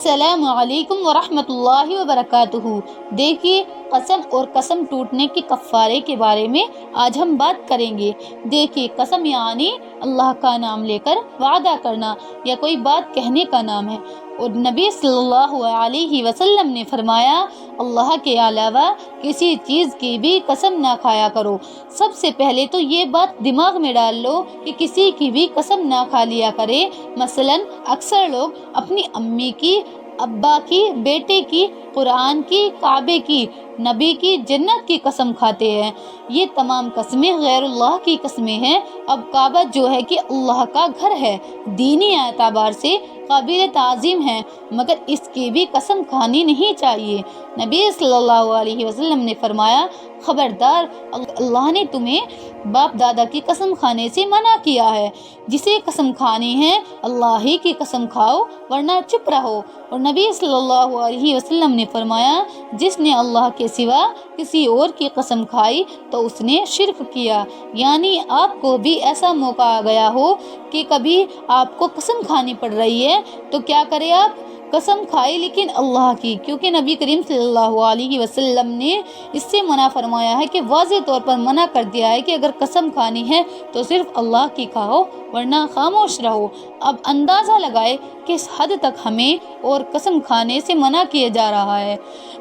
السلام علیکم ورحمۃ اللہ وبرکاتہ۔ دیکھیے، قسم اور قسم ٹوٹنے کے کفارے کے بارے میں آج ہم بات کریں گے۔ دیکھیے، قسم یعنی اللہ کا نام لے کر وعدہ کرنا یا کوئی بات کہنے کا نام ہے، اور نبی صلی اللہ علیہ وسلم نے فرمایا، اللہ کے علاوہ کسی چیز کی بھی قسم نہ کھایا کرو۔ سب سے پہلے تو یہ بات دماغ میں ڈال لو کہ کسی کی بھی قسم نہ کھا لیا کرے۔ مثلاً اکثر لوگ اپنی امی کی، ابا کی، بیٹے کی، قرآن کی، کعبے کی، نبی کی، جنت کی قسم کھاتے ہیں۔ یہ تمام قسمیں غیر اللہ کی قسمیں ہیں۔ اب کعبہ جو ہے کہ اللہ کا گھر ہے، دینی اعتبار سے قابل تعظیم ہے، مگر اس کی بھی قسم کھانی نہیں چاہیے۔ نبی صلی اللہ علیہ وسلم نے فرمایا، خبردار، اللہ نے تمہیں باپ دادا کی قسم کھانے سے منع کیا ہے۔ جسے قسم کھانی ہے اللہ ہی کی قسم کھاؤ، ورنہ چپ رہو۔ اور نبی صلی اللہ علیہ وسلم نے فرمایا، جس نے اللہ کے سوا کسی اور کی قسم کھائی تو اس نے شرک کیا۔ یعنی آپ کو بھی ایسا موقع آ گیا ہو کہ کبھی آپ کو قسم کھانی پڑ رہی ہے تو کیا کرے آپ؟ قسم کھائے لیکن اللہ کی، کیونکہ نبی کریم صلی اللہ علیہ وسلم نے اس سے منع فرمایا ہے کہ واضح طور پر منع کر دیا ہے کہ اگر قسم کھانی ہے تو صرف اللہ کی کھاؤ، ورنہ خاموش رہو۔ اب اندازہ لگائے کس حد تک ہمیں اور قسم کھانے سے منع کیا جا رہا ہے۔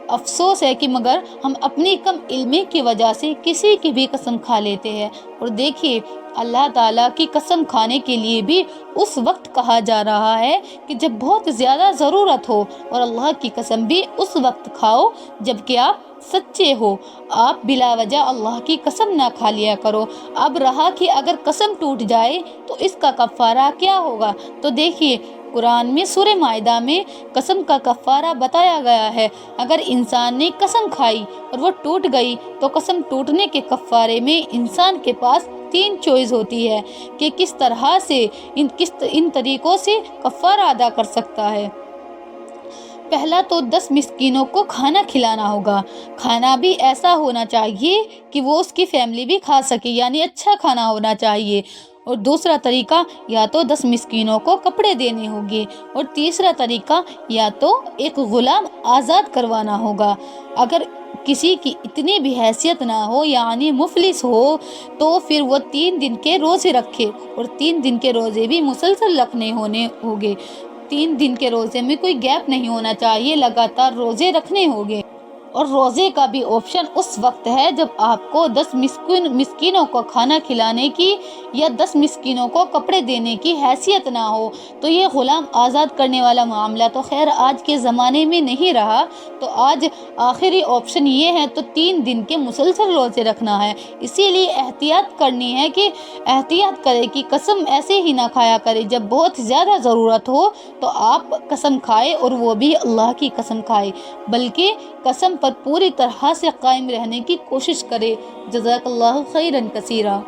افسوس ہے کہ مگر ہم اپنی کم علمی کی وجہ سے کسی کی بھی قسم کھا لیتے ہیں۔ اور دیکھیے، اللہ تعالیٰ کی قسم کھانے کے لیے بھی اس وقت کہا جا رہا ہے کہ جب بہت زیادہ ضرورت ہو، اور اللہ کی قسم بھی اس وقت کھاؤ جب کہ آپ سچے ہو۔ آپ بلا وجہ اللہ کی قسم نہ کھا لیا کرو۔ اب رہا کہ اگر قسم ٹوٹ جائے تو اس کا کفارہ کیا ہوگا، تو دیکھیے، قرآن میں سورہ مائدہ میں قسم کا کفارہ بتایا گیا ہے۔ اگر انسان نے قسم کھائی اور وہ ٹوٹ گئی تو قسم ٹوٹنے کے کفارے میں انسان کے پاس 3 چوائس ہوتی ہے کہ کس طرح سے ان طریقوں سے کفارہ ادا کر سکتا ہے۔ پہلا تو 10 مسکینوں کو کھانا کھلانا ہوگا۔ کھانا بھی ایسا ہونا چاہیے کہ وہ اس کی فیملی بھی کھا سکے، یعنی اچھا کھانا ہونا چاہیے۔ اور دوسرا طریقہ، یا تو 10 مسکینوں کو کپڑے دینے ہوں گے، اور تیسرا طریقہ، یا تو ایک غلام آزاد کروانا ہوگا۔ اگر کسی کی اتنی بھی حیثیت نہ ہو، یعنی مفلس ہو، تو پھر وہ 3 دن کے روزے رکھے، اور 3 دن کے روزے بھی مسلسل رکھنے ہوں گے۔ 3 دن کے روزے میں کوئی گیپ نہیں ہونا چاہیے، لگاتار روزے رکھنے ہوں گے۔ اور روزے کا بھی آپشن اس وقت ہے جب آپ کو 10 مسکینوں کو کھانا کھلانے کی یا 10 مسکینوں کو کپڑے دینے کی حیثیت نہ ہو۔ تو یہ غلام آزاد کرنے والا معاملہ تو خیر آج کے زمانے میں نہیں رہا، تو آج آخری آپشن یہ ہے، تو 3 دن کے مسلسل روزے رکھنا ہے۔ اسی لیے احتیاط کرنی ہے کہ احتیاط کرے کہ قسم ایسے ہی نہ کھایا کرے۔ جب بہت زیادہ ضرورت ہو تو آپ قسم کھائے، اور وہ بھی اللہ کی قسم کھائے، بلکہ قسم پر پوری طرح سے قائم رہنے کی کوشش کرے۔ جزاک اللہ خیرا کثیرا۔